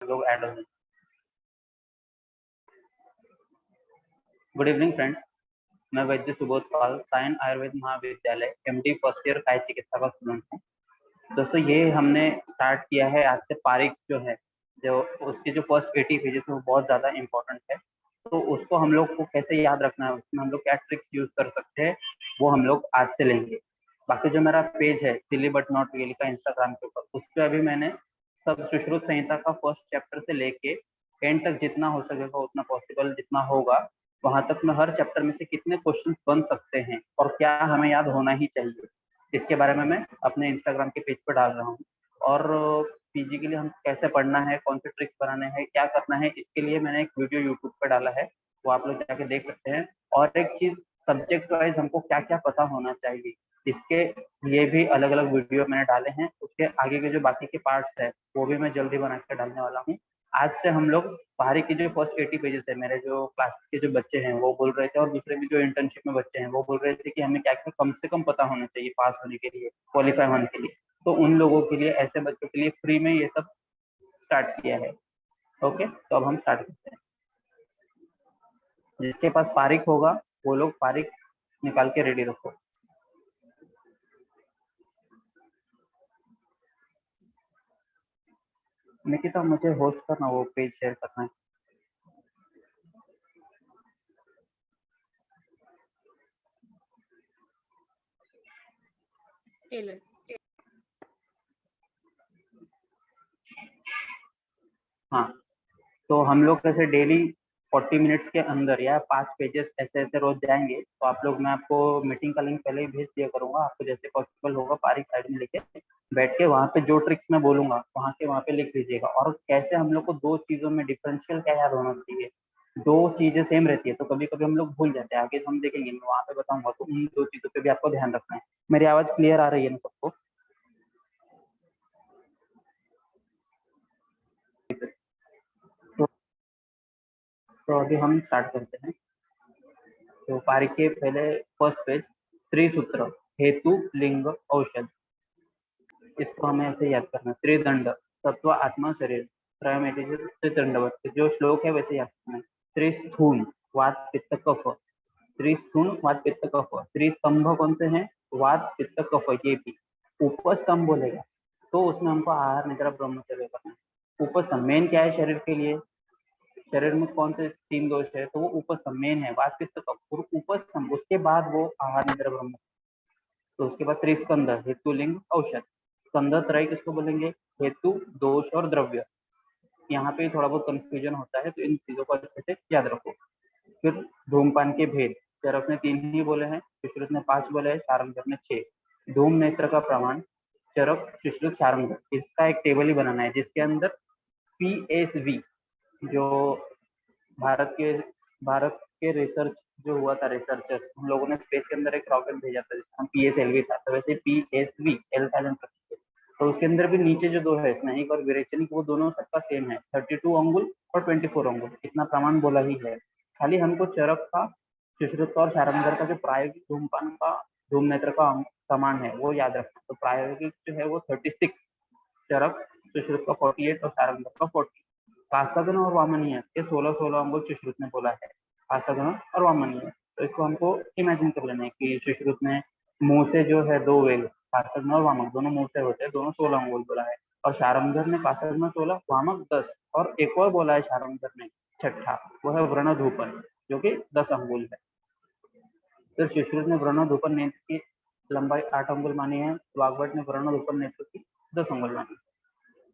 लोग ऐड हो जाए। गुड इवनिंग फ्रेंड्स, मैं वैद्य सुबोध पाल, सायन आयुर्वेद महाविद्यालय एमडी फर्स्ट ईयर काय चिकित्सा का स्टूडेंट हूँ। दोस्तों, ये हमने स्टार्ट किया है आज से। पारिक जो है, जो उसके जो फर्स्ट 80 पेजेस है वो बहुत ज़्यादा इंपॉर्टेंट है। तो उसको हम लोग को कैसे याद रखना है, उसमें हम लोग क्या ट्रिक्स यूज कर सकते हैं, वो हम लोग आज से लेंगे। बाकी जो मेरा पेज है सिली बट नॉट रियली का इंस्टाग्राम के ऊपर, उस पर अभी मैंने सब सुश्रुत संहिता का फर्स्ट चैप्टर से लेके एंड तक जितना हो सकेगा उतना पॉसिबल जितना होगा वहां तक मैं हर चैप्टर में से कितने क्वेश्चन बन सकते हैं और क्या हमें याद होना ही चाहिए, इसके बारे में मैं अपने इंस्टाग्राम के पेज पर डाल रहा हूँ। और पीजी के लिए हम कैसे पढ़ना है, कौन से ट्रिक्स बनाने हैं, क्या करना है, इसके लिए मैंने एक वीडियो यूट्यूब पर डाला है, वो आप लोग जाके देख सकते हैं। और एक चीज, सब्जेक्ट वाइज हमको क्या क्या पता होना चाहिए, इसके लिए भी अलग अलग वीडियो मैंने डाले हैं। उसके आगे के जो बाकी के पार्ट्स है वो भी मैं जल्दी बना के डालने वाला हूँ। आज से हम लोग बाहरी की जो फर्स्ट 80 पेजेस है, मेरे जो क्लासेस के जो बच्चे हैं वो बोल रहे थे, और दूसरे भी जो इंटर्नशिप में बच्चे हैं वो बोल रहे थे कि हमें क्या क्या कम से कम पता होना चाहिए पास होने के लिए, क्वालिफाई होने के लिए। तो उन लोगों के लिए, ऐसे बच्चों के लिए फ्री में ये सब स्टार्ट किया है। ओके, तो अब हम स्टार्ट करते हैं। जिसके पास पारिक होगा वो लोग पारिक निकाल के रेडी रखो। निकिता, मुझे होस्ट करना, वो पेज शेयर करना है। हाँ, तो हम लोग कैसे डेली 40 मिनट्स के अंदर या 5 पेजेस ऐसे ऐसे रोज जाएंगे। तो आप लोग, मैं आपको मीटिंग का लिंक पहले ही भेज दिया करूंगा, आपको जैसे पॉसिबल होगा पारिक साइड में लेके बैठ के वहाँ पे जो ट्रिक्स मैं बोलूंगा वहाँ के वहाँ पे लिख लीजिएगा। और कैसे हम लोग को दो चीजों में डिफरेंशियल क्या याद होना चाहिए, दो चीजें सेम रहती है तो कभी कभी हम लोग भूल जाते हैं, आगे हम देखेंगे, मैं वहाँ पे बताऊंगा, तो उन दो चीजों पे भी आपको ध्यान रखना है। मेरी आवाज क्लियर आ रही है ना सबको? तो, तो अभी हम स्टार्ट करते हैं। तो पारी के पहले फर्स्ट पेज, त्रिसूत्र, हेतु लिंग औषध, इसको हमें ऐसे याद करना है। त्रिदंड, तत्व आत्मा शरीर, त्रिदंडवत, जो श्लोक है वैसे याद करना है। त्रिस्थून, वात पित्त कफ, त्रिस्थून वात पित्त कफ। त्रिस्तंभ कौन से हैं? वात पित्त कफ, ये भी। उपस्तंभ बोलेगा तो उसमें हमको आहार निद्रा ब्रह्मचर्य करना है। उपस्तंभ मेन क्या है शरीर के लिए, शरीर में कौन से 3 दोष है, तो वो उपस्तंभ मेन है, वात पित्त कफ, उपस्तंभ, उसके बाद वो आहार निद्रा ब्रह्म। तो उसके बाद त्रिस्कंद, हेतु लिंग औषध। स्कंद त्रय किसको बोलेंगे? हेतु, दोष और द्रव्य। यहाँ पे थोड़ा बहुत कंफ्यूजन होता है, तो इन चीजों को अच्छे से याद रखो। फिर धूमपान के भेद, चरक ने 3 ही बोले हैं, सुश्रुत ने 5 बोले हैं, शारंगर ने 6। धूम नेत्र का प्रमाण, चरक, सुश्रुत, शारंगर, इसका एक टेबल ही बनाना है जिसके अंदर PSV, जो भारत के रिसर्च जो हुआ था, रिसर्चर्स उन लोगों ने स्पेस के अंदर एक रॉकेट भेजा था जिसका नाम PSLV था, तो वैसे PSV, एल साइलेंट रखिए। तो उसके अंदर भी नीचे जो दो है, स्नेहिक और विरेचनिक, वो दोनों सबका सेम है, 32 अंगुल और 24 अंगुल, इतना प्रमाण बोला ही है। खाली हमको चरक का, सुश्रुत और शारंगर का जो प्रायोगिक धूमपान का, धूम नेत्र का प्रमाण है वो याद रखना। तो प्रायोगिक जो है वो 36, चरक सुश्रुत का 48 और शारंगर का 40। कास्तागन और वामनीय, ये 16-16 अंगुल सुश्रुत ने बोला है, कास्तागन और वामनीय। तो इसको हमको इमेजिन कर लेना है कि सुश्रुत ने मुंह से जो है 2 वेग, कास्तागन और वामक दोनों मुंह से होते हैं, दोनों 16 अंगुल बोला है। और शारंगर ने कास्तागन 16, वामक 10, और एक और बोला है शारंगर ने, छठा, वो है व्रणधूपन, जो कि 10 अंगुल है। फिर सुश्रुत ने व्रणधूपन नेत्र की लंबाई 8 अंगुल मानी है, वाग्भट ने व्रणधूपन नेत्र की 10 अंगुल मानी।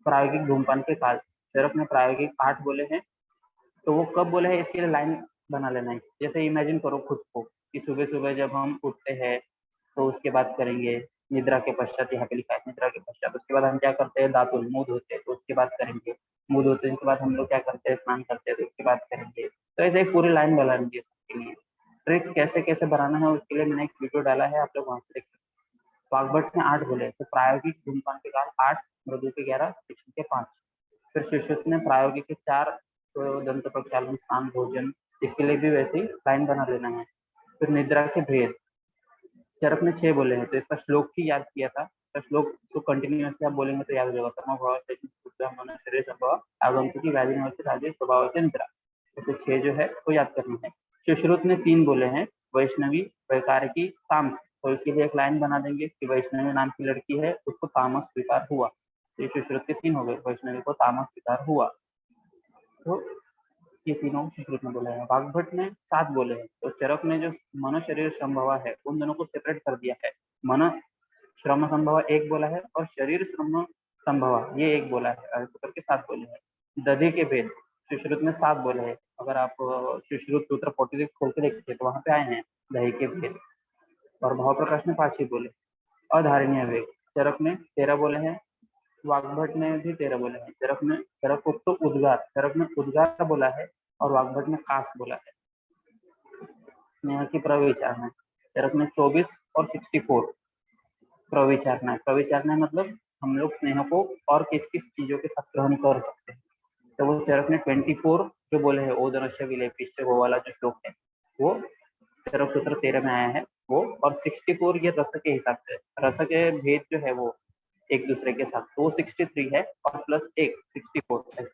प्रायोगिक धूमपान के काल, चरक ने प्रायोगिक 8 बोले हैं, तो वो कब बोले हैं इसके लिए लाइन बना लेना है। जैसे इमेजिन करो खुद को कि सुबह सुबह जब हम उठते हैं तो उसके बाद करेंगे निद्रा के पश्चात, यहाँ पे लिखा है निद्रा के पश्चात, उसके बाद हम क्या करते हैं, दातुन, मुंह धोते हैं, तो उसके बाद करेंगे, मुंह धोते के बाद हम लोग क्या करते हैं, स्नान करते हैं, तो उसके बाद करेंगे। तो ऐसे एक पूरी लाइन बनानी है सबके लिए। ट्रिक्स कैसे कैसे बनाना है उसके लिए मैंने एक वीडियो डाला है, आप लोग वहां से देख सकते हैं। वाग्भट ने 8 बोले, तो प्रायोगिक धूमपान के काल 8, मृदु के 11, शिक्षण के 5। फिर सुश्रुत ने प्रायोगिक के 4, तो दंत प्रक्षालन, स्नान, भोजन, इसके लिए भी वैसे ही लाइन बना लेना है। फिर निद्रा के भेद, चरक ने 6 बोले हैं, तो इसका श्लोक ही याद किया था, श्लोक तो कंटिन्यूअसली आप बोलेंगे तो याद हो जाएगा। तमो शरीर संभव आगंतुकी व्याधि निवर्तित आदि स्वभाव निद्रा, ऐसे 6 जो है वो याद करना है। सुश्रुत ने 3 बोले हैं, वैष्णवी, वैकारकी, तामस। तो इसके लिए एक लाइन बना देंगे कि वैष्णवी नाम की लड़की है, उसको तामस स्वीकार हुआ। तो ये सुश्रुत के 3 हो गए, वैष्णवी को तामस स्वीकार हुआ। तो ये तीनों सुश्रुत ने बोले हैं। वाग्भट ने 7 बोले हैं। तो चरक ने जो मन शरीर संभव है उन दोनों को सेपरेट कर दिया है। मन श्रम संभव 1 बोला है और शरीर श्रम संभव ये 1 बोला है, ऐसे करके 7 बोले हैं। दधि के भेद सुश्रुत ने 7 बोले हैं। अगर आप सुश्रुत सूत्र 46 खोल के देखिए तो वहां पे आए हैं दही के भेद। और भाव प्रकाश ने 5 ही बोले। अधारणीय वेग चरक ने 13 बोले हैं, वाग्भट ने भी 13 बोले हैं। चरक उक्त उद्गार, चरक ने उद्गार बोला है और वाग्भट ने कास बोला है। स्नेह की प्रविचारणा चरक ने 24 और 64 प्रविचारणा। प्रविचारणा मतलब हम लोग स्नेह को और किस किस चीजों के साथ ग्रहण कर सकते हैं। तो वो चरक ने 24 जो बोले हैं ओदनश्य विलेपिश्च वो वाला जो श्लोक है वो चरक सूत्र 13 में आया है वो। और 64 ये रस के हिसाब से, रस के भेद जो है वो एक दूसरे के साथ, तो 63 है और प्लस 1 64।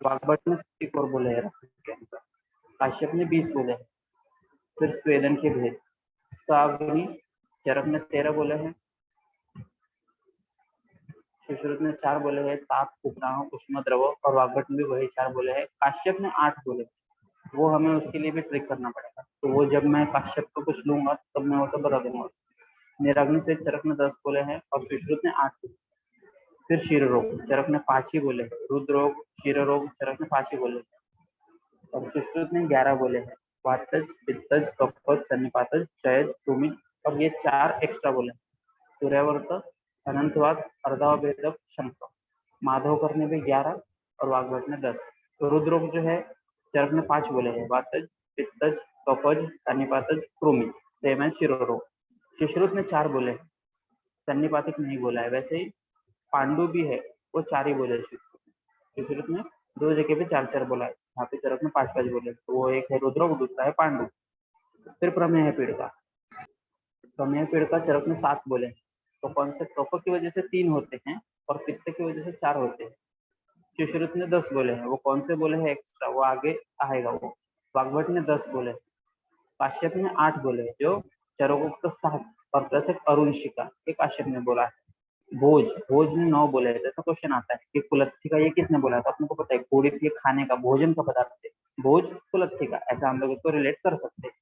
वाग्भट ने 64 बोले हैं रस के अनुसार। काश्यप ने 20 बोले हैं। फिर स्वेदन के भेद साग्नि चरक ने 13 बोले हैं, सुश्रुत ने 4 बोले हैं, ताप उपनाह उष्म द्रव, और वाग्भट ने भी वही 4 बोले हैं। काश्यप ने 8 बोले, वो हमें उसके लिए भी ट्रिक करना पड़ेगा, तो वो जब मैं काश्यप को कुछ लूंगा तब मैं वो सब बता दूंगा। निराग्नि से चरक ने 10 बोले हैं और सुश्रुत ने 8 बोले। फिर क्षीर रोग चरक ने 5 ही बोले हैं। रुद्र रोग क्षीर रोग चरक ने 5 ही बोले हैं और सुश्रुत ने 11 बोले हैं। वातज, पित्तज, कफज, सन्निपातज, क्षयज, कृमिज, और ये 4 एक्स्ट्रा बोले। सूर्यवर्त, अनंतवाद, अर्धावेदक, शंख। माधवकर ने भी 11 और वाग्भट ने 10। तो रुद्र रोग जो है चरक ने 5 बोले हैं, वातज, पित्तज, कफज, सन्निपातज, कृमिज, सेम है शिरोरोग। सुश्रुत ने 4 बोले हैं, सन्निपातिक नहीं बोला है। वैसे ही पांडु भी है, वो 4 ही बोले सुश्रुत ने 2 जगह पे 4-4 बोला है, यहाँ पे चरक ने 5-5 बोले। तो वो एक है रुद्र, दूसरा है पांडु। फिर प्रमेय पीड़िका, प्रमेय पीड़िका चरक ने 7 बोले। तो कौन से कफ की वजह से 3 होते हैं और पित्त की वजह से 4 होते हैं। सुश्रुत ने 10 बोले हैं, वो कौन से बोले हैं एक्स्ट्रा वो आगे आएगा वो। वाग्भट ने 10 बोले, काश्यप ने 8 बोले जो चरकोक्त 7 और प्लस एक अरुणशिका ये काश्यप ने बोला है। भोज, भोज ने 9 बोले हैं। जैसा क्वेश्चन आता है कि कुलत्थिका ये किसने बोला था, अपने को पता है घोड़ी थी खाने का भोजन का पदार्थ है, भोज कुलत्थिका, ऐसा हम लोग इसको रिलेट कर सकते हैं।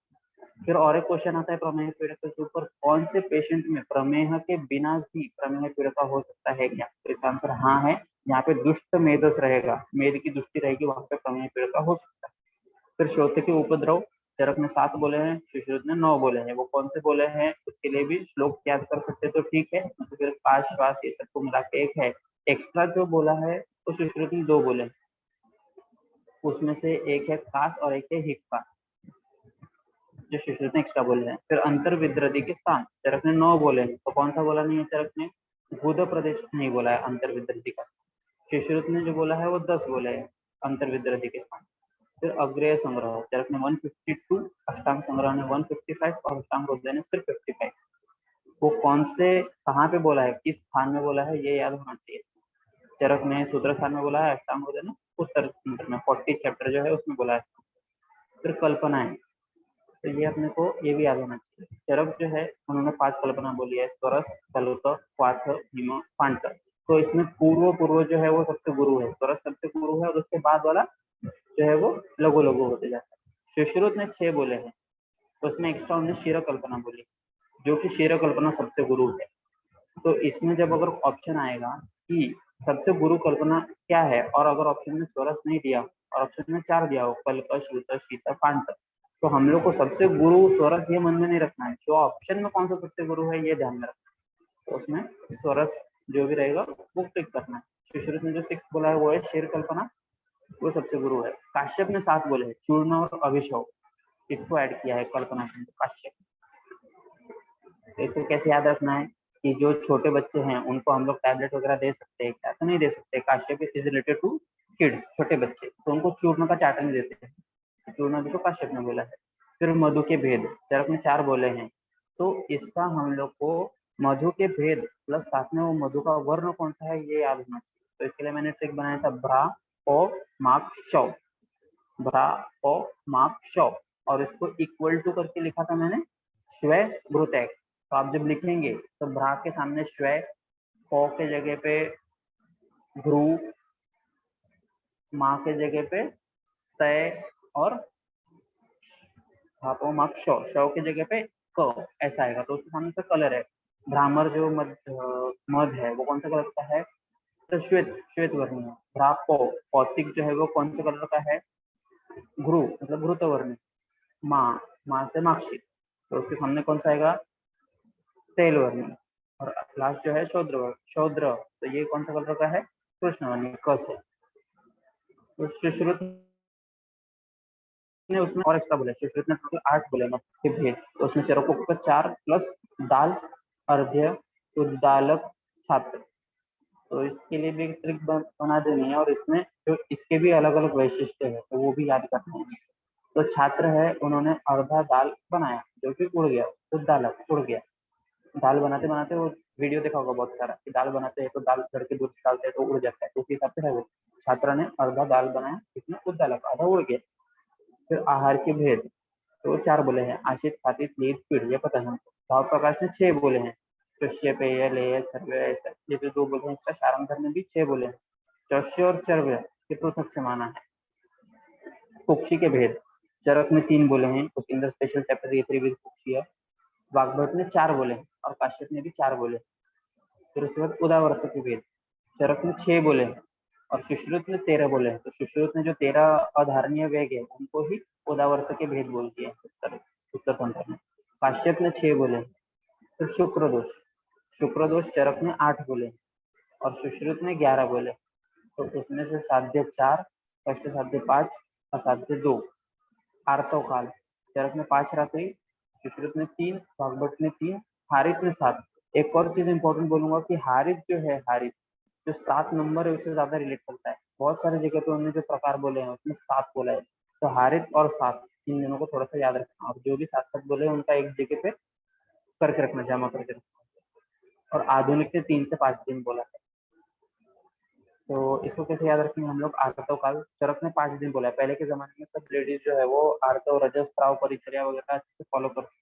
फिर और एक क्वेश्चन आता है प्रमेह पीड़िका के ऊपर, कौन से पेशेंट में प्रमेह के बिना भी प्रमेह पीड़िका हो सकता है क्या। तो इसका आंसर हाँ है, यहाँ पे दुष्ट मेदस रहेगा, मेद की दुष्टि रहेगी, वहां पे प्रमेह पीड़िका हो सकता है। फिर श्रोत्र के उपद्रव चरक ने 7 बोले हैं, सुश्रुत ने 9 बोले हैं। वो कौन से बोले हैं उसके लिए भी श्लोक याद कर सकते तो ठीक है, तो फिर पास श्वास ये सबको मिला के एक है। एक्स्ट्रा जो बोला है वो सुश्रुत ने 2 बोले, उसमें से एक है कास और एक है हिक्का जो सुश्रुत ने एक्स्ट्रा बोले हैं। फिर अंतर विद्रदी के स्थान चरक ने 9 बोले हैं, तो कौन सा बोला नहीं है चरक ने, गुद प्रदेश नहीं बोला है अंतर विद्रदी का। सुश्रुत ने जो बोला है वो 10 बोले हैं अंतर विद्रदी के स्थान। फिर अग्रेय संग्रह चरक ने 152, अष्टांग संग्रह ने 155 और अष्टांग हृदय ने सिर्फ 55। वो कौन से कहाँ पे बोला है, किस स्थान में बोला है ये याद होना चाहिए। चरक ने सूत्र स्थान में बोला है, अष्टांग हृदय ने उत्तर में 40 चैप्टर जो है उसमें बोला है। फिर कल्पनाएं, तो ये अपने को ये भी याद होना चाहिए। चरक जो है उन्होंने 5 कल्पना बोली है, स्वरस, सलुत, क्वाथ, हिम, पांट। तो इसमें पूर्व पूर्व जो है वो सबसे गुरु है, स्वरस सबसे गुरु है और उसके बाद वाला जो है वो लघु लघु होते जाता है। सुश्रुत ने 6 बोले हैं, तो उसमें एक्स्ट्रा उन्होंने शीर कल्पना बोली, जो कि शीर कल्पना सबसे गुरु है। तो इसमें जब अगर ऑप्शन आएगा कि सबसे गुरु कल्पना क्या है और अगर ऑप्शन में स्वरस नहीं दिया और ऑप्शन में 4 दिया हो, कल्प, श्रुत, शीत, पांट, तो हम लोग को सबसे गुरु स्वरस ये मन में नहीं रखना है, जो ऑप्शन में कौन सा सबसे गुरु है ये ध्यान में रखना है। तो उसमें स्वरस जो भी रहेगा वो क्लिक करना है। सुश्रुत ने जो 6 बोला है वो है शीर कल्पना, वो सबसे गुरु है। काश्यप ने 7 बोले, चूर्ण और अभिषव, इसको ऐड किया है कल्पना के अंदर काश्यप। तो इसको कैसे याद रखना है कि जो छोटे बच्चे हैं उनको हम लोग टैबलेट वगैरह दे सकते हैं क्या, तो नहीं दे सकते। Kashyap is related to kids, छोटे बच्चे, तो उनको चूर्ण का चाटा नहीं देते हैं, चूर्ण भी तो काश्यप ने बोला है। फिर मधु के भेद चरक ने 4 बोले हैं, तो इसका हम लोग को मधु के भेद प्लस साथ में वो मधु का वर्ण कौन सा है ये याद होना चाहिए। तो इसके लिए मैंने ट्रिक बनाया था ब्रा ओ मार्क शौ, ब्रा ओ मार्क शौ, और इसको इक्वल टू करके लिखा था मैंने श्वे ब्रुतैक। तो आप जब लिखेंगे तो ब्रा के सामने श्वे, ओ के जगह पे ध्रु, माँ के जगह पे तय, और धातु मार्क शौ, शौ की जगह पे क ऐसा आएगा। तो उसके सामने से कलर है, भ्रामर जो मध है वो कौन सा कलर का है, तो श्वेत, श्वेत वर्णी है। भ्रापो, पौतिक जो है वो कौन से कलर का है, घ्रु मतलब घृत वर्णी। माँ, माँ से माक्षी, तो उसके सामने कौन सा आएगा, तेल वर्णी। और लास्ट जो है शौद्र वर्ण, शौद्र, तो ये कौन सा कलर का है, कृष्ण वर्णी, क से। तो सुश्रुत ने उसमें और एक्स्ट्रा बोले, सुश्रुत ने टोटल 8 बोले मत के भेद, तो उसमें चरकों का 4 प्लस दाल, अर्ध्य, उद्दालक, छात्र। तो इसके लिए भी एक ट्रिक बना देनी है, और इसमें जो इसके भी अलग अलग वैशिष्ट्य है तो वो भी याद करना है। तो छात्र है, उन्होंने अर्धा दाल बनाया जो कि उड़ गया, उद्दालक उड़ गया। दाल बनाते बनाते वो वीडियो देखा होगा बहुत सारा कि दाल बनाते हैं तो दाल घर के दूध डालते हैं तो उड़ जाता है, तो उसी हिसाब से है वो। छात्रा ने अर्धा दाल बनाया जिसमें उद्दालक आधा उड़ गया। फिर आहार के भेद, तो 4 बोले हैं, आशित खातित लीद पीढ़, ये पता है हमको। भाव प्रकाश ने 6 बोले हैं, चौष्य पेय लेय चर्व्य ऐसा, ये जो 2 बोले हैं। इसका सारंधर ने भी 6 बोले हैं। चौष्य और चर्व्य ये पृथक से माना है। कुक्षी के भेद, चरक ने 3 बोले हैं, उसके अंदर स्पेशल चैप्टर ये त्रिविध कुक्षी है। वाग्भट ने 4 बोले हैं और काश्यप ने भी 4 बोले। फिर उसके बाद उदावर्त के भेद, चरक ने 6 बोले हैं और सुश्रुत ने 13 बोले हैं। तो सुश्रुत ने जो 13 अधारणीय वेग है उनको ही उदावर्त के भेद बोल दिए उत्तर उत्तर तंत्र में। काश्यप ने 6 बोले। फिर शुक्र दोष, शुक्र दोष चरक ने 8 बोले और सुश्रुत ने 11 बोले। तो उसमें से साध्य 4, कष्ट साध्य 5, असाध्य 2। आर्तोकाल, चरक ने 5 रात्रि, सुश्रुत ने 3, भागवत ने 3, हारित ने 7। एक और चीज इंपॉर्टेंट बोलूंगा कि हारित जो है, हारित जो 7 नंबर है उससे ज्यादा रिलेट करता है। बहुत सारी जगह पे उन्होंने जो प्रकार बोले हैं उसमें 7 बोला है, तो हारित और 7 इन दोनों को थोड़ा सा याद रखना, और जो भी 7 बोले हैं उनका एक जगह पे करके रखना, जमा करके रखना। और आधुनिक ने 3 से 5 दिन बोला है। तो इसको कैसे याद रखेंगे हम लोग, आर्तव काल, चरक ने 5 दिन बोला है। पहले के जमाने में सब लेडीज जो है वो आर्तव, रजस, स्त्राव, परिचर्या वगैरह अच्छे से फॉलो करती,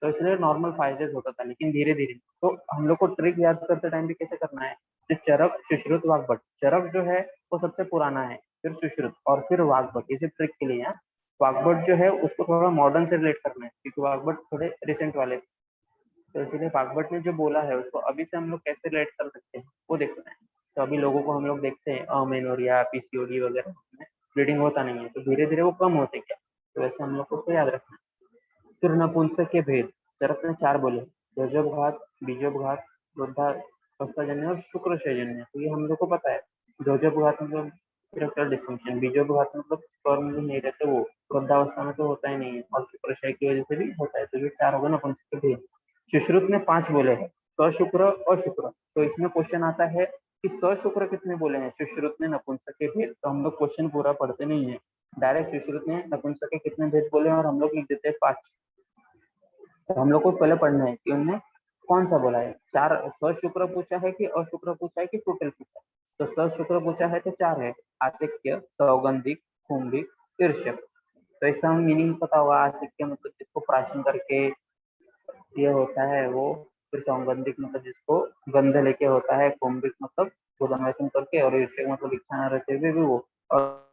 तो इसलिए नॉर्मल 5 डेज होता था। लेकिन धीरे धीरे तो हम लोग को ट्रिक याद करते टाइम भी कैसे करना है, जो चरक, सुश्रुत, वाग्भट, चरक जो है वो सबसे पुराना है, फिर सुश्रुत और फिर वाग्भट, इसे ट्रिक के लिए है। वाग्भट जो है उसको थोड़ा मॉडर्न से रिलेट करना है क्योंकि वाग्भट थोड़े रिसेंट वाले, तो इसीलिए बागभट ने जो बोला है उसको अभी से हम लोग कैसे रिलेट कर सकते हैं वो देखना है। तो अभी लोगों को हम लोग देखते हैं अमेनोरिया, पीसीओडी वगैरह में ब्लीडिंग होता नहीं है, तो धीरे धीरे वो कम होते क्या, तो वैसे हम लोग को उसको याद रखना है। फिर नपुंसक के भेद, चरक ने 4 बोले, ध्वजोपघात, बीजोपघात, वृद्धावस्थाजन्य और शुक्रशयजन्य। तो ये हम लोग को पता है। ध्वजोपघात मतलब इरेक्टल डिस्फंक्शन, बीजोपघात मतलब स्पर्म जो नहीं रहते वो, वृद्धावस्था में तो होता ही नहीं है, और शुक्रशय की वजह से भी होता है। तो ये 4 होगा नपुंसक के भेद। सुश्रुत ने 5 बोले हैं, सशुक्र, अशुक्र। तो इसमें क्वेश्चन आता है कि सशुक्र कितने बोले हैं सुश्रुत ने नपुंसक के भेद, तो हम लोग क्वेश्चन पूरा पढ़ते नहीं है, डायरेक्ट सुश्रुत ने नपुंसक के कितने भेद बोले हैं और हम लोग लिख देते हैं 5। तो हम लोग को पहले पढ़ना है कि उनने कौन सा बोला है। 4 सशुक्र पूछा है कि अशुक्र पूछा है कि टोटल पूछा है, तो सशुक्र पूछा है तो 4 है, आसिक्य, सौगंधिक, कुंभिक, ईर्ष्यक। तो इसका मीनिंग पता होगा, आसिक्य मतलब जिसको प्राशन करके ये होता है वो, फिर सौगंधिक मतलब जिसको गंध लेके होता है, कुंभिक मतलब गोदन वचन करके, और ईर्ष्यक मतलब इच्छा न रहते हुए भी वो। और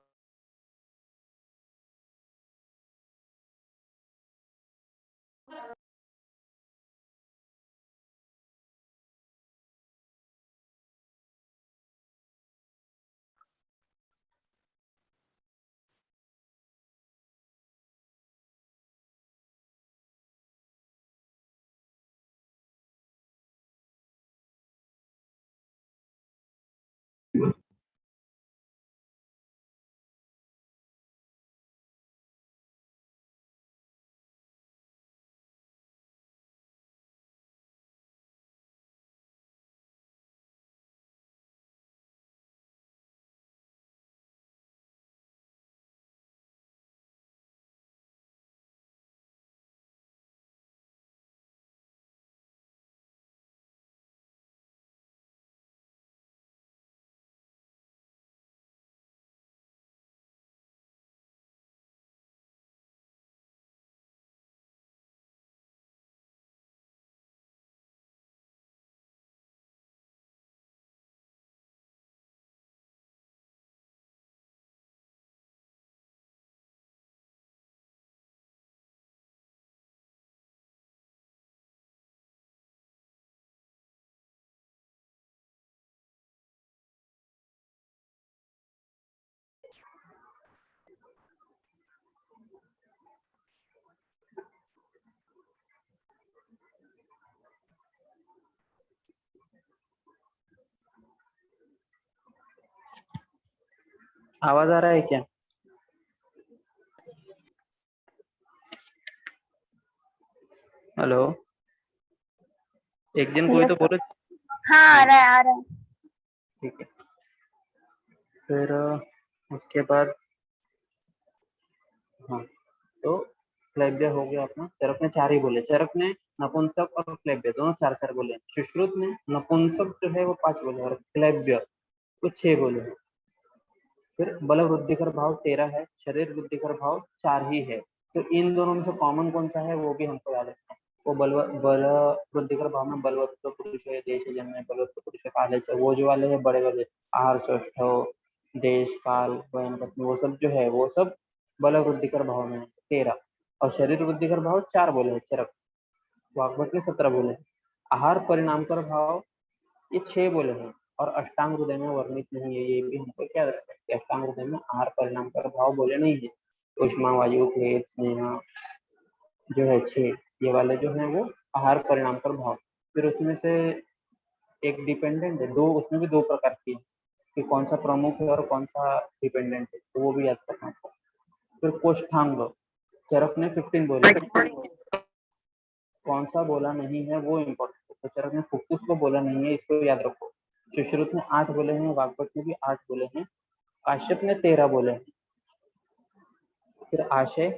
आवाज आ रहा है क्या? हेलो, एक जन कोई यस तो सर। बोलो। हाँ आ रहा है आ रहा है। ठीक है, फिर उसके बाद, हाँ, तो क्लैब्य हो गया अपना। चरक ने चार ही बोले, चरक ने नपुंसक और क्लैब्य दोनों चार चार बोले। सुश्रुत ने नपुंसक जो है वो 5 बोले और क्लैब्य वो 6 बोले। फिर बल वृद्धिकर भाव 13 है, शरीर वृद्धिकर भाव 4 ही है। तो इन दोनों में से कॉमन कौन सा है वो भी हमको याद रखना है। वो बल वृद्धिकर भाव में बलवत्त पुरुष है, देश जन्म है, बलवत्त पुरुष है, काल है, वो जो वाले है बड़े वाले, आहार चौष्ठव, देश काल वयन पत्नी, वो सब जो है वो सब बल वृद्धिकर भाव में है 13। और शरीर वृद्धिकर भाव 4 बोले हैं चरक, वाग्भट ने 17 बोले हैं। आहार परिणाम कर भाव ये 6 बोले हैं और अष्टांग हृदय में वर्णित नहीं है। ये भी हमको क्या रखना है कि अष्टांग हृदय में आहार परिणाम कर भाव बोले नहीं है। उष्मा वायु भेद स्नेह जो है 6, ये वाले जो है वो आहार परिणाम कर भाव। फिर उसमें से एक डिपेंडेंट है, दो उसमें भी 2 प्रकार की है कि कौन सा प्रमुख है और कौन सा डिपेंडेंट है, तो वो भी याद करना है। फिर कोष्ठांग, चरक ने 15 बोले हैं, कौन सा बोला नहीं है वो इम्पोर्टेंट है। तो चरक ने फुफ्फुस को बोला नहीं है, इसको याद रखो। सुश्रुत ने 8 बोले हैं, वाग्भट ने भी 8 बोले हैं, काश्यप ने 13 बोले हैं। फिर आशय,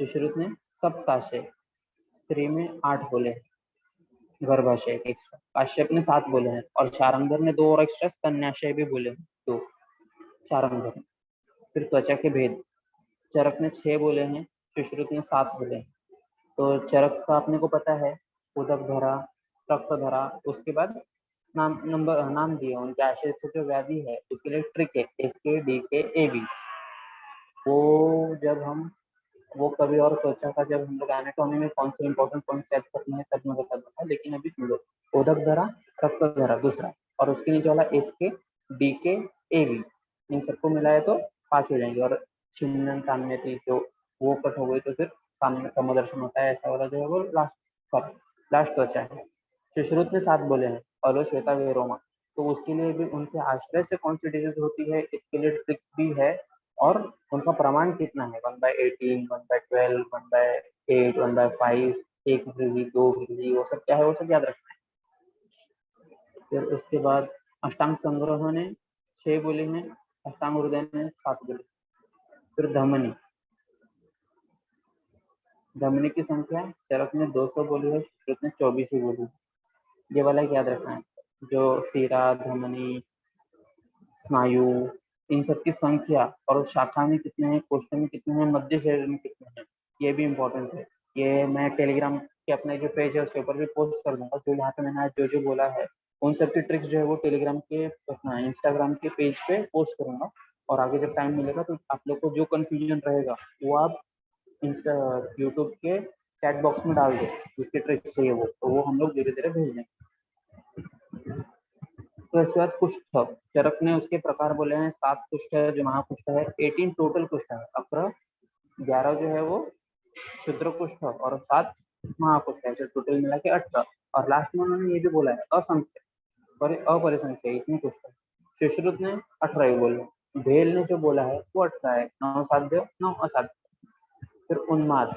सुश्रुत ने सप्ताशय, स्त्री में 8 बोले हैं, गर्भाशय के एक्स्ट्रा। काश्यप ने 7 बोले हैं और शारंगर ने 2 और एक्स्ट्रा स्तन्याशय भी बोले हैं, 2 शारंगर। फिर त्वचा के भेद, चरक ने 6 बोले हैं, सुश्रुत ने 7 बोले हैं। तो चरक का अपने को पता है, उदक धरा, रक्त धरा, उसके बाद नाम दिए उनके आशय से जो व्याधि है उसके लिए ट्रिक है, एसके डी के ए बी। वो जब हम वो कभी और सोचा था जब हम लोग एनाटॉमी में कौन से इंपॉर्टेंट पॉइंट याद करने हैं तब मैं बता दूंगा, लेकिन अभी सुन लो। उदक धरा, रक्त धरा दूसरा, और उसके नीचे वाला एसके डी के ए बी, इन सबको मिलाए तो 5 हो जाएंगे। और छिन्नन काम्य थी जो वो कट हो गई तो फिर काम्य का दर्शन होता है, ऐसा वाला जो है वो लास्ट त्वचा है। सुश्रुत ने 7 बोले हैं, अलो श्वेता वेरोमा। तो उसके लिए भी उनके आश्रय से कौन सी डिजीज होती है इसके लिए ट्रिक भी है। और उनका प्रमाण कितना है, 1/18, 1/12, 1/8, 1/5, 1 मिली, 2 मिली, वो सब क्या है वो सब याद रखना है। फिर उसके बाद अष्टांग संग्रह ने 6 बोले हैं, अष्टांग हृदय ने 7 बोले। फिर धमनी, धमनी की संख्या चरक ने 200 बोली है, सुश्रुत ने 24 ही बोली है। ये वाला याद रखना है। जो सीरा, धमनी, स्नायु, इन सब की संख्या और शाखा में कितने हैं, कोष्ठ में कितने हैं, मध्य शरीर में कितने हैं, ये भी इम्पोर्टेंट है। ये मैं टेलीग्राम के अपने जो पेज है उसके ऊपर भी पोस्ट कर दूंगा, जो यहाँ पे मैंने आज जो जो बोला है उन सब की ट्रिक्स जो है वो टेलीग्राम के अपना इंस्टाग्राम के पेज पे पोस्ट करूंगा। और आगे जब टाइम मिलेगा तो आप लोग को जो कंफ्यूजन रहेगा वो आप इंस्टा यूट्यूब के चैट बॉक्स में डाल दो, जिसके ट्रिक्स चाहिए वो, तो वो हम लोग धीरे धीरे भेज देंगे। तो इसके बाद कुष्ठ, चरक ने उसके प्रकार बोले हैं 7 कुष्ठ है जो महाकुष्ठ है, 18 टोटल कुष्ठ है, 11 जो है वो शुद्र कुष्ठ और 7 महाकुष्ठ है, जो टोटल मिला के 18। और लास्ट में उन्होंने ये भी बोला है असंख्य और अपरिसंख्य इतने कुष्ठ है। सुश्रुत ने 18 ही बोले, भेल ने जो बोला है वो 18 है, 9 साध्य 9 असाध्य। फिर उन्माद,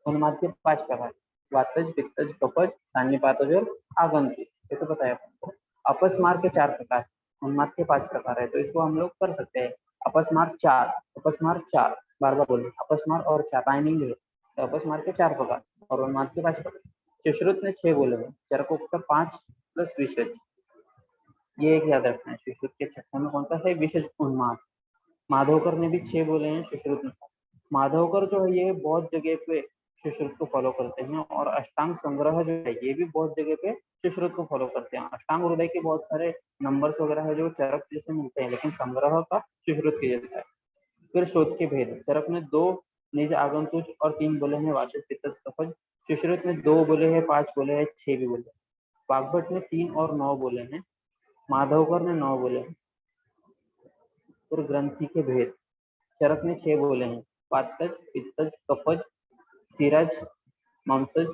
उन्माद के 5 प्रकार, वातज, पित्तज, कफज, सान्निपातज और आगंतुज, ये तो पता है आपको। अपस्मार के 4 प्रकार, उन्माद के 5 प्रकार है, तो इसको हम लोग कर सकते हैं। अपस्मार 4, अपस्मार 4, बार बार बोले अपस्मार और 4 टाइमिंग है, तो अपस्मार के 4 प्रकार और उन्माद के 5 प्रकार। सुश्रुत ने 6 बोले हैं, चरकोक्त 5 प्लस विशेष, ये एक याद रखना है। सुश्रुत के 6 में कौन सा है, विशेष उन्माद। माधवकर ने भी 6 बोले हैं, सुश्रुत ने। माधवकर जो है ये बहुत जगह पे सुश्रुत को फॉलो करते हैं, और अष्टांग संग्रह जो है ये भी बहुत जगह पे सुश्रुत को फॉलो करते हैं। अष्टांग हृदय के बहुत सारे नंबर्स वगैरह है जो चरक जैसे मिलते हैं, लेकिन संग्रह का सुश्रुत के जैसा है। फिर शोध के भेद, चरक ने 2 निज आगंतुज और 3 बोले हैं वाचक पित्तज कफज। सुश्रुत ने 2 बोले हैं, 5 बोले हैं, 6 भी बोले। वाग्भट ने 3 और 9 बोले हैं, माधवकर ने 9 बोले हैं। फिर ग्रंथि के भेद, चरक ने 6 बोले हैं, वातज, पित्तज, कफज, सीरज, मांसज,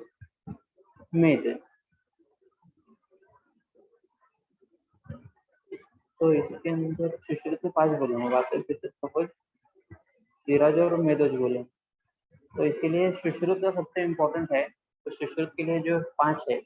मेदज। तो इसके अंदर सुश्रुत में 5 बोले हैं, वातज पित्तज कफज शीराज और मेदोज बोले। तो इसके लिए सुश्रुत का सबसे इम्पोर्टेंट है, तो सुश्रुत के लिए जो 5 है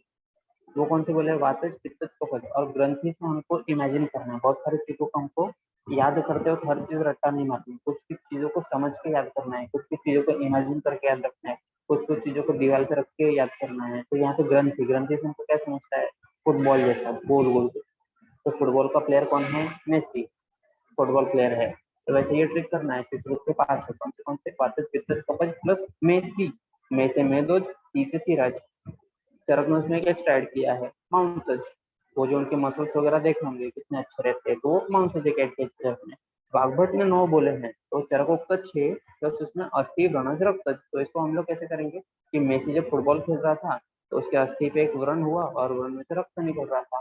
वो कौन से बोले, वातज पित्तज कफज। और ग्रंथि से हमको इमेजिन करना है, बहुत सारी चीजों को हमको याद करते वक्त हर चीज रट्टा नहीं मारनी, कुछ कुछ चीजों को समझ के याद करना है, कुछ कुछ चीजों को इमेजिन करके याद रखना है, कुछ कुछ चीजों को दीवार पे रख के याद करना है। तो यहाँ पे ग्रंथि, ग्रंथि से हमको क्या समझता है, फुटबॉल जैसा गोल गोल। तो फुटबॉल का प्लेयर कौन है, मेसी फुटबॉल प्लेयर है। तो वैसे ये ट्रिक करना है, सुश्रुत के 5 है, कौन से वातज पित्तज कफज प्लस मेसी, में से मेदोज, सी से सिराज। चरक ने उसमें एक एक्स्ट्रा ऐड किया है, माउंसज। वो जो उनके मसल्स वगैरह देख होंगे कितने अच्छे रहते हैं, तो वो माउंसज एक ऐड किया चरक ने। बागभट ने 9 बोले हैं, तो चरकोक्त 6 प्लस उसमें अस्थि व्रणज रक्तज। तो इसको हम लोग कैसे करेंगे कि मेसी जब फुटबॉल खेल रहा था तो उसके अस्थि पे एक व्रण हुआ और व्रण में से रक्त निकल रहा था।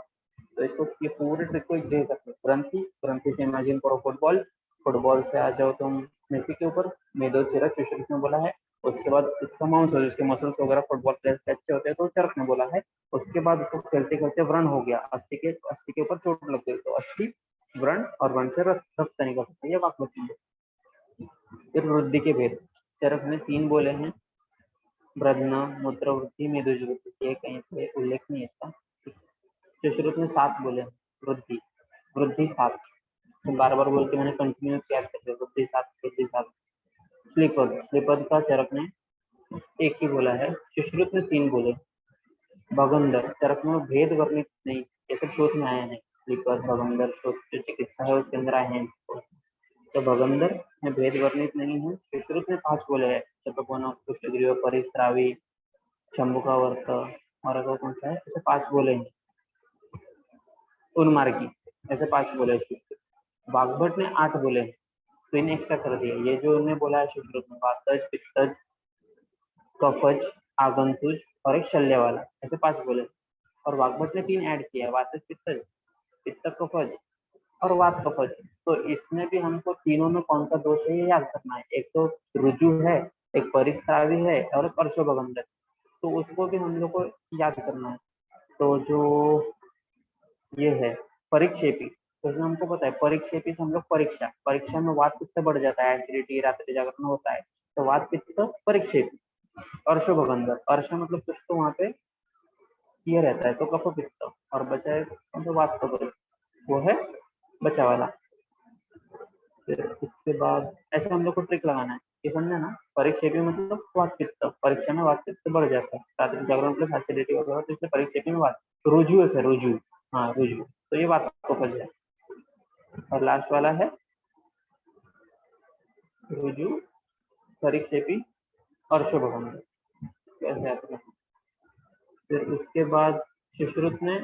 तो इसको ये पूरे ट्रिक को एक करते हैं, ग्रंथि, ग्रंथि से इमेजिन करो फुटबॉल, फुटबॉल से आ जाओ तुम मेसी के ऊपर, मेदो चरक सुश्रुत ने बोला है। उसके बाद इसका माउंस हो, जिसके मसल्स वगैरह फुटबॉल प्लेयर के अच्छे होते हैं, तो चरक ने बोला है। उसके बाद उसको खेलते खेलते व्रण हो गया, अस्थि के ऊपर चोट लग गई, तो अस्थि व्रण और व्रण से रक्त निकल सकता है, ये वाक्य है। फिर वृद्धि के भेद, चरक ने 3 बोले हैं, ब्रध्न, मूत्र वृद्धि, मेदोज वृद्धि, ये कहीं पे उल्लेख नहीं है इसका। सुश्रुत ने 7 बोले हैं, वृद्धि, वृद्धि 7, तो बार बार बोल के मैंने कंटिन्यूस याद कर दिया, वृद्धि 7, वृद्धि 7। श्लीपद, श्लीपद का चरक ने एक ही बोला है, सुश्रुत ने 3 बोले। भगंदर, चरक में भेद वर्णित नहीं, ये सब शोध में आए हैं, श्लीपद भगंदर शोध जो चिकित्सा है उसके अंदर आए हैं। तो भगंदर में भेद वर्णित नहीं है। सुश्रुत ने 5 बोले हैं, चतुर्कोण, कुष्ठग्रीव, परिस्रावी, शंभुकावर्त और अगर कौन सा है, ऐसे 5 बोले हैं। उन्मार्गी, ऐसे 5 बोले हैं सुश्रुत। बागभट ने 8 बोले हैं, तो इन्हें एक्स्ट्रा कर दिया, ये जो उन्होंने बोला है सुश्रुत में, वातज पित्तज कफज आगंतुज और एक शल्य वाला, ऐसे 5 बोले। और वाग्भट ने 3 ऐड किया, वातज पित्तज, पित्त कफज और वात कफज। तो इसमें भी हमको तीनों में कौन सा दोष है ये याद करना है, एक तो रुजु है, एक परिस्रावी है और एक अर्शोभगंधक, तो उसको भी हम लोग को याद करना है। तो जो ये है परिक्षेपी, तो इसमें हमको पता है परिक्षेपी से हम लोग परीक्षा, परीक्षा में वात पित्त बढ़ जाता है, एसिडिटी रात्रि जागरण होता है, तो वात पित्त परिक्षेपी। अर्शोभगंधक, अर्श मतलब कुछ तो वहां पे ये रहता है, तो कफ पित्त, और बचा है तो वात कफ, वो है बचा वाला। फिर उसके बाद ऐसे हम लोग को ट्रिक लगाना है, ये समझे ना, परिक्षेपी मतलब वात पित्त, परीक्षा में वात पित्त बढ़ जाता है, रात्रि जागरण प्लस एसिडिटी वगैरह, तो इसलिए परिक्षेपी में वात। रुजु है, फिर रुजु, हाँ रुजु, तो ये वात कफ है। और लास्ट वाला है रुजु, परिक्षेपी, अर्शोभगंधक, कैसे आता है। फिर उसके बाद सुश्रुत ने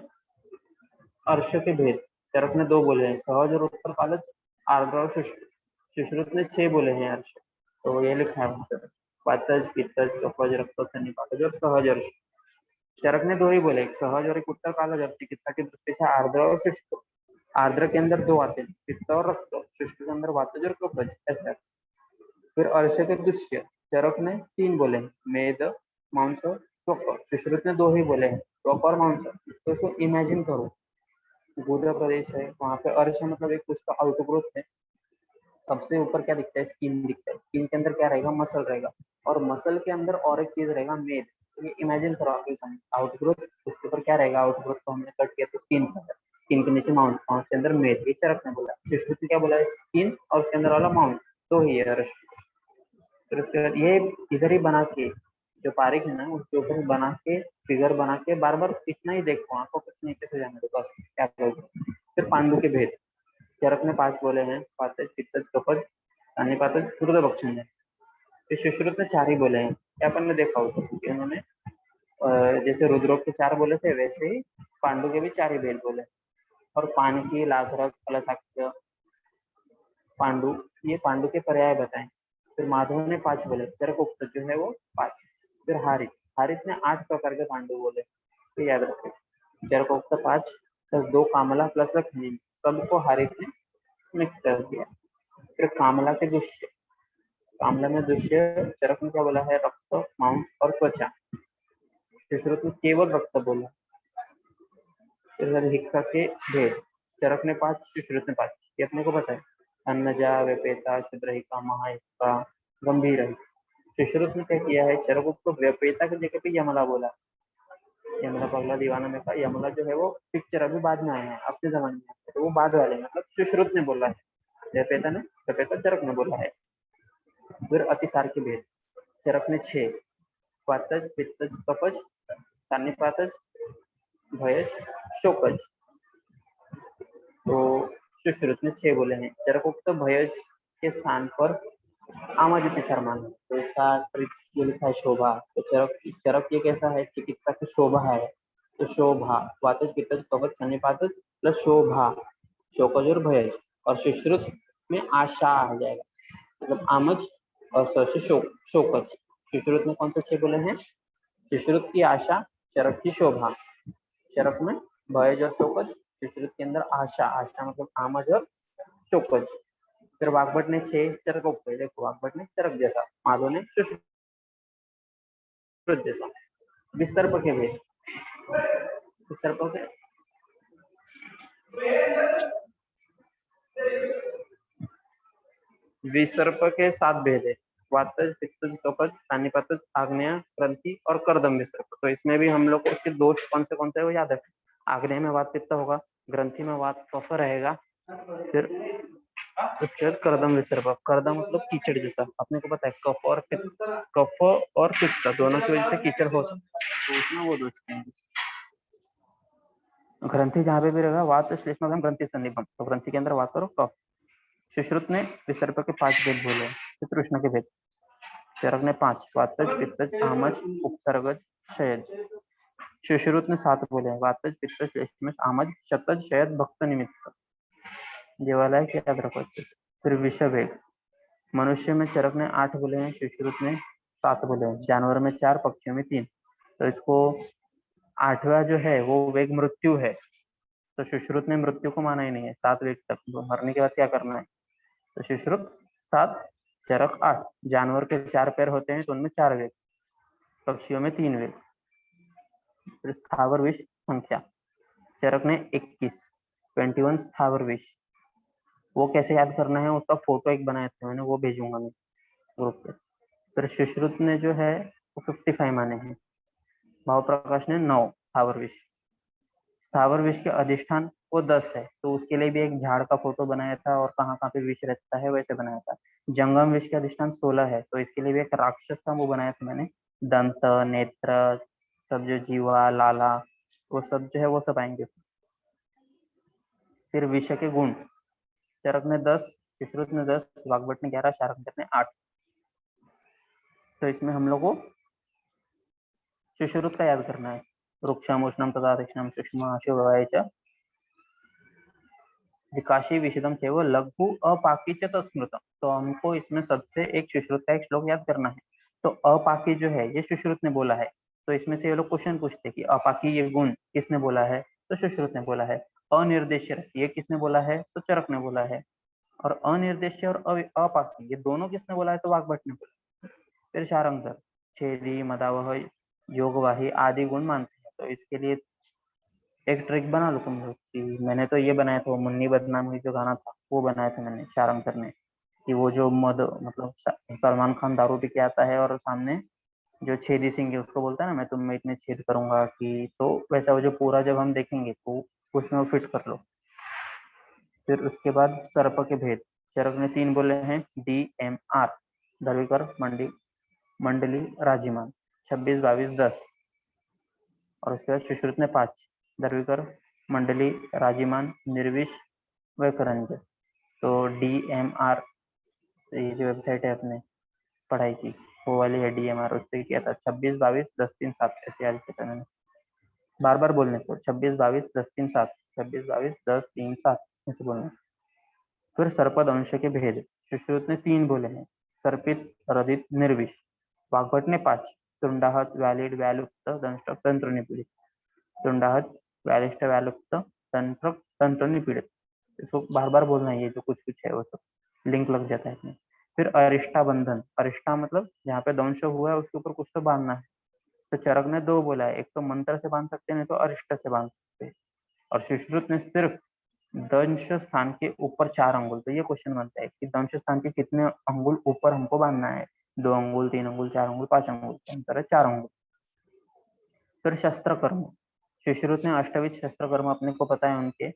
अर्श के भेद, चरक ने 2 बोले हैं, सहज और उत्तर कालज, आर्द्र और शुष्क। सुश्रुत ने 6 बोले हैं अर्श, तो ये लिखा है वहां पे, वातज पित्तज कफज रक्तज सन्निपातज और सहज अर्श। चरक ने 2 ही बोले, एक सहज और एक उत्तर कालज, और चिकित्सा की दृष्टि से आर्द्र और शुष्क। आर्द्र के अंदर 2 आते हैं, पित्त और रक्त, शुष्क के अंदर वातज और कफज, ऐसा। फिर अर्श के दुष्य, चरक ने 3 बोले हैं, मेद, मांस, त्वक। सुश्रुत ने 2 ही बोले हैं, त्वक और मांस। तो इसको इमेजिन करो, गोदा प्रदेश है, वहां पे अर्श मतलब एक कुछ का आउटग्रोथ है, सबसे ऊपर क्या दिखता है, स्किन दिखता है, स्किन के अंदर क्या रहेगा, मसल रहेगा, और मसल के अंदर और एक चीज रहेगा, मेद। तो ये इमेजिन करो आपके सामने आउटग्रोथ, उसके ऊपर क्या रहेगा, आउटग्रोथ को हमने कट किया तो स्किन का, स्किन के नीचे माउंट, माउंट के अंदर मेद, ये चरक ने बोला। सुश्रुत ने क्या बोला, स्किन और उसके अंदर वाला माउंट, तो ही है अर्श। फिर उसके बाद ये इधर ही बना के, जो पारिक है ना उसके ऊपर बना के, फिगर बना के बार बार इतना ही देखो, आंखों के नीचे से जाने दो, बस क्या करोगे। फिर पांडु के भेद, चरक ने 5 बोले हैं, पातज पित्तज कफज पातज द्रुत भक्षण है। फिर सुश्रुत ने 4 ही बोले हैं, क्या अपन ने देखा होगा, क्योंकि उन्होंने जैसे रुद्रोक के 4 बोले थे, वैसे ही पांडु के भी 4 ही भेद बोले। और पानी की लाघरक फलसाक्ष्य पांडु, ये पांडु के पर्याय बताएं। फिर माधव ने 5 बोले, चरकोक्त जो है वो 5। फिर हारित, हारित ने 8 प्रकार के पांडु बोले, तो याद रखें, चरकोक्त 5 प्लस 2 कामला प्लस लक्ष्मी, सबको हारित ने मिक्स कर दिया। फिर कामला के दुष्य, कामला में दुष्य चरक ने क्या बोला है, रक्त, मांस और त्वचा। सुश्रुत ने केवल रक्त बोला। फिर हिक्का के भेद, चरक ने 5, सुश्रुत ने 5, ये अपने को पता है। अन्नजा, व्यपेता, शुद्रहिका, महाहिका, गंभीर। सुश्रुत ने क्या किया है, चरक को व्यपेता की जगह पे यमला बोला। यमला पगला दीवाना में का यमला जो है वो पिक्चर अभी बाद में आए हैं, अपने जमाने में, तो वो बाद वाले मतलब सुश्रुत ने बोला है, व्यपेता चरक ने बोला है। फिर अतिसार के भेद, चरक ने 6, वातज, पित्तज, कफज, सान्निपातज, भयज, शोकज। तो सुश्रुत ने 6 बोले हैं। चरकोक्त भयज के स्थान पर आमज अतिसार माना, तो इसका ये लिखा है शोभा। तो चरक ये कैसा है, चिकित्सा की शोभा है। तो शोभा, वातज, पित्तज, कफज, सन्निपातज प्लस शोभा, शोकज और भयज। और सुश्रुत में आशा आ जाएगा, मतलब आमज और शोकज। सुश्रुत में कौन से 6 बोले हैं, सुश्रुत की आशा, चरक की शोभा, चरक में भयज और शोकज, सुश्रुत के अंदर आशा, आशा मतलब आमज और शोकज। फिर वाग्भट ने 6 चरक उपे, देखो वाग्भट ने चरक जैसा, माधव ने सुश्रुत जैसा। विसर्प के भेद, विसर्प के विसर्प के 7 भेद है, वातज, पित्तज, कफज, सान्निपातज, आग्नेय, ग्रंथि और कर्दम विसर्प। तो इसमें भी हम लोग को उसके दोष कौन से वो याद है। आग्नेय में वात पित्त होगा, ग्रंथि में वात कफ रहेगा, फिर उसके बाद कर्दम विसर्प। कर्दम मतलब कीचड़ जैसा, अपने को पता है कफ और पित्त दोनों की वजह से कीचड़ हो सकता है, तो उसमें वो दोष कहेंगे। ग्रंथि जहाँ पे भी रहेगा, वात श्लेष्मघ्न ग्रंथि सन्निभम, तो ग्रंथि के अंदर वात और कफ। सुश्रुत ने विसर्प के 5 भेद बोले, कृष्ण के भेद। चरक ने 5, वातज, पित्तज, आमज, उपसर्गज, क्षयज। सुश्रुत ने 7 बोले, वातज, पित्तज, श्लेष्मज, आमज, शतज, शयद, भक्त निमित्त। देवालय के याद रखो। फिर विषभेद, मनुष्य में चरक ने 8 बोले हैं, सुश्रुत ने 7 बोले हैं, जानवर में 4, पक्षियों में 3। तो इसको 8वां जो है वो वेग मृत्यु है, तो सुश्रुत ने मृत्यु को माना ही नहीं है, 7 वेग तक, तो मरने के बाद क्या करना है। तो सुश्रुत 7, चरक 8। जानवर के 4 पैर होते हैं तो उनमें 4 वेग, पक्षियों में 3 वेग। फिर स्थावर विष संख्या, चरक ने 21 स्थावर विष। वो कैसे याद करना है, उसका फोटो एक बनाया था मैंने, वो भेजूंगा मैं ग्रुप पे। फिर सुश्रुत ने जो है वो 55 माने हैं। भाव प्रकाश ने 9 स्थावर विष। स्थावर विष के अधिष्ठान वो 10 है, तो उसके लिए भी एक झाड़ का फोटो बनाया था और कहाँ कहाँ पे विष रहता है वैसे बनाया था। जंगम विष के अधिष्ठान 16 है, तो इसके लिए भी एक राक्षस का वो बनाया था मैंने, दंत, नेत्र, सब जो जीवा, लाला, वो सब जो है वो सब आएंगे। फिर विष के गुण, चरक ने 10, सुश्रुत ने 10, वाग्भट ने 11, शार्ंगधर ने 8। तो इसमें हम लोग को सुश्रुत का याद करना है। रुक्षम, उष्णम, तथा तीक्ष्णम, सूक्ष्म, अशुभवाय च विकाशी विशदम केवल लघु अपाकी च तत्स्मृतम। तो हमको इसमें सबसे एक सुश्रुत का एक श्लोक याद करना है। तो अपाकी जो है ये सुश्रुत ने बोला है, तो इसमें से ये लोग क्वेश्चन पूछते कि अपाकी ये गुण किसने बोला है, तो सुश्रुत ने बोला है। अनिर्देश्य ये किसने बोला है, तो चरक ने बोला है। और अनिर्देश्य और अपाकी ये दोनों किसने बोला है, तो वाग्भट ने बोला। फिर शार्ंगधर छेदी, मदावह, योगवाही आदि गुण मानते हैं। तो इसके लिए एक ट्रिक बना लो तुम लोग कि मैंने तो ये बनाया था, मुन्नी बदनाम हुई जो गाना था वो बनाया था मैंने शार्ंगधर ने, कि वो जो मद मतलब सलमान खान दारू पी के आता है और सामने जो छेदी सिंह है उसको बोलता है ना, मैं तुम्हें इतने छेद करूंगा कि, तो वैसा वो जो पूरा जब हम देखेंगे तो उसमें वो फिट कर लो। फिर उसके बाद सर्प के भेद, चरक ने 3 बोले हैं, DMR, धरवीकर, मंडली, राजीमान, 26, 22, 10। और उसके बाद सुश्रुत ने 5, धरवीकर, मंडली, राजीमान, निर्विश, वैकरंज। तो DMR ये जो वेबसाइट है अपने पढ़ाई की वो वाली है, DMR, उस पर किया था 26, 22, 10, 3, 7 ऐसे याद किया था मैंने, बार बार बोलने को 26, 22, 10, 3, 7, 26, 22, 10, 3, 7 ऐसे बोलना। फिर सर्पद अंश के भेद, सुश्रुत ने 3 बोले हैं, सर्पित, रदित, निर्विष। वाग्भट ने 5, तुंडाहत, वैलिड, व्यालुप्त, दंष्ट्रक, तंत्र निपीड़ित। तुंडाहत, वैलिष्ट, व्यालुप्त, तंत्रक, तंत्र निपीड़ित। इसको बार बार बोलना है, ये जो कुछ है वो सब लिंक लग जाता है इसमें। फिर अरिष्टा बंधन, अरिष्टा मतलब जहाँ पे दंश हुआ है उसके ऊपर कुछ तो बांधना है। तो चरक ने 2 बोला है, एक तो मंत्र से बांध सकते हैं, नहीं तो अरिष्ट से बांध सकते हैं। और सुश्रुत ने सिर्फ दंश स्थान के ऊपर 4 अंगुल। तो ये क्वेश्चन बनता है कि दंश स्थान के कितने अंगुल ऊपर हमको बांधना है, 2 अंगुल, 3 अंगुल, 4 अंगुल, 5 अंगुल, तो आंसर है 4 अंगुल। फिर शस्त्र कर्म, सुश्रुत ने अष्टविध शस्त्र कर्म अपने को पता है उनके,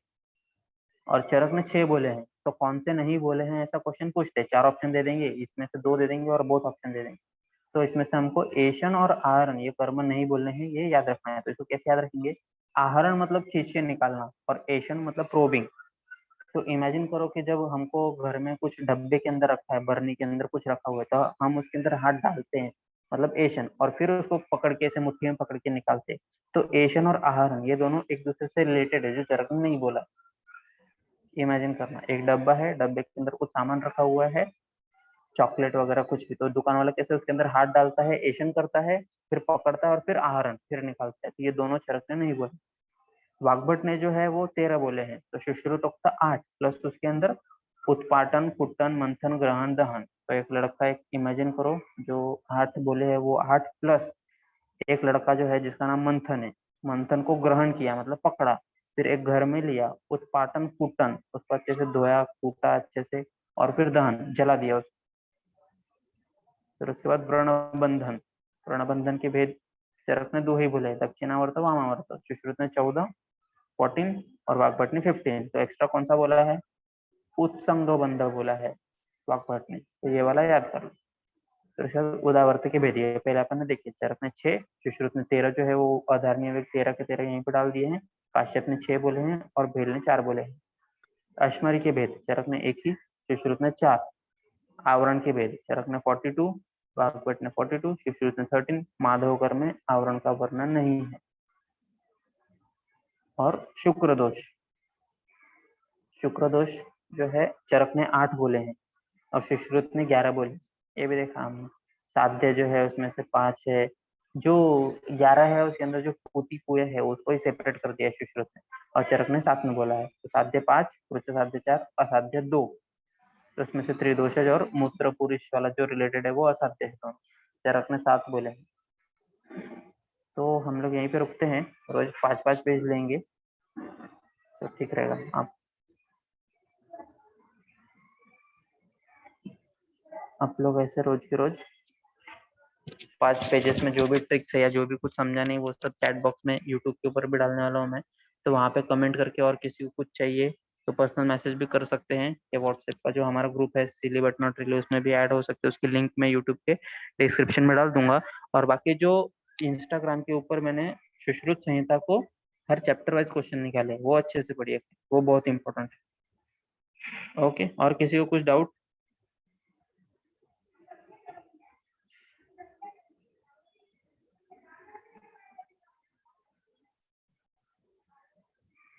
और चरक ने 6 बोले हैं, तो कौन से नहीं बोले हैं ऐसा क्वेश्चन पूछते हैं। 4 ऑप्शन दे देंगे, इसमें से 2 दे देंगे और बोथ ऑप्शन दे देंगे। तो इसमें से हमको एशन और आहरण ये कर्म नहीं बोलने हैं, ये याद रखना है। तो इसको कैसे याद रखेंगे, आहरण मतलब खींच के निकालना और एशन मतलब प्रोबिंग। तो इमेजिन करो कि जब हमको घर में कुछ डब्बे के अंदर रखा है, बर्नी के अंदर कुछ रखा हुआ है, तो हम उसके अंदर हाथ डालते हैं, मतलब एशन, और फिर उसको पकड़ के ऐसे मुट्ठी में पकड़ के निकालते हैं। तो एशन और आहरण ये दोनों एक दूसरे से रिलेटेड है, जो चरक ने नहीं बोला। इमेजिन करना, एक डब्बा है, डब्बे के अंदर कुछ सामान रखा हुआ है, चॉकलेट वगैरह कुछ भी, तो दुकान वाला कैसे उसके अंदर हाथ डालता है, एशन करता है, फिर पकड़ता है और फिर आहरण, फिर निकालता है। तो ये दोनों चरक ने नहीं बोले। वाग्भट ने जो है वो 13 बोले हैं, तो सुश्रुतोक्त 8 प्लस उसके अंदर उत्पाटन, कुट्टन, मंथन, ग्रहण, दहन। तो एक लड़का, एक इमेजिन करो, जो 8 बोले हैं वो 8 प्लस एक लड़का जो है जिसका नाम मंथन है, मंथन को ग्रहण किया मतलब पकड़ा, फिर एक घर में लिया, उत्पाटन, कुट्टन, उसको अच्छे से धोया, कूटा अच्छे से, और फिर दहन, जला दिया उसको। फिर उसके बाद व्रणबंधन, व्रणबंधन के भेद चरक ने 2 ही बोले, दक्षिणावर्त, वामावर्त। सुश्रुत ने 14, 14 और वाग्भट ने 15। तो एक्स्ट्रा कौन सा बोला है, उत्संग बंध बोला है वाग्भट ने, तो ये वाला याद कर लो। तो उदावर्त के भेद, ये पहले अपन ने देखिए, चरक ने 6, सुश्रुत ने 13 जो है वो अधारणीय वेग 13 के 13 यहीं पे डाल दिए हैं, काश्यप ने 6 बोले हैं और भेल ने 4 बोले हैं। अश्मरी के भेद, चरक ने 1 ही, सुश्रुत ने 4। आवरण के भेद, चरक ने 42, वाग्भट ने 42, सुश्रुत ने 13। माधवकर में आवरण का वर्णन नहीं है। और शुक्र दोष, शुक्र दोष जो है चरक ने 8 बोले हैं और सुश्रुत ने 11 बोले। ये भी देखा हमने। साध्य जो है उसमें से 5 है, जो 11 है उसके अंदर जो पूती पुय है उसको ही सेपरेट कर दिया सुश्रुत ने, और चरक ने 7 में बोला है। तो साध्य 5, पुरुष साध्य 4, असाध्य 2। तो उसमें से त्रिदोषज और मूत्र पुरुष वाला जो रिलेटेड है वो असाध्य है दोनों। चरक ने 7 बोले हैं। तो हम लोग यहीं पे रुकते हैं, रोज 5-5 पेज लेंगे तो ठीक रहेगा। आप लोग ऐसे रोज के रोज 5 पेजेस में जो भी ट्रिक्स है या जो भी कुछ समझा नहीं वो सब चैट बॉक्स में यूट्यूब के ऊपर भी डालने वाला हूँ मैं, तो वहाँ पे कमेंट करके, और किसी को कुछ चाहिए तो पर्सनल मैसेज भी कर सकते हैं, या व्हाट्सएप का जो हमारा ग्रुप है सिली बट नॉट रिली उसमें भी ऐड हो सकते हैं। उसकी लिंक मैं यूट्यूब के डिस्क्रिप्शन में डाल दूंगा। और बाकी जो इंस्टाग्राम के ऊपर मैंने सुश्रुत संहिता को हर चैप्टर वाइज क्वेश्चन निकाले, वो अच्छे से पढ़िए, वो बहुत इंपॉर्टेंट है। ओके, और किसी को कुछ डाउट?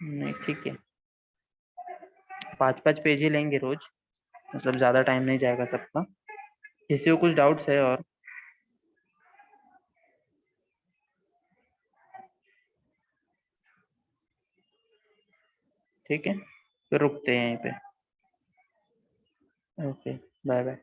नहीं, ठीक है। 5-5 पेज ही लेंगे रोज, मतलब ज्यादा टाइम नहीं जाएगा सबका। किसी को कुछ डाउट्स है और? ठीक है, फिर रुकते हैं यहीं पे। Okay, bye bye.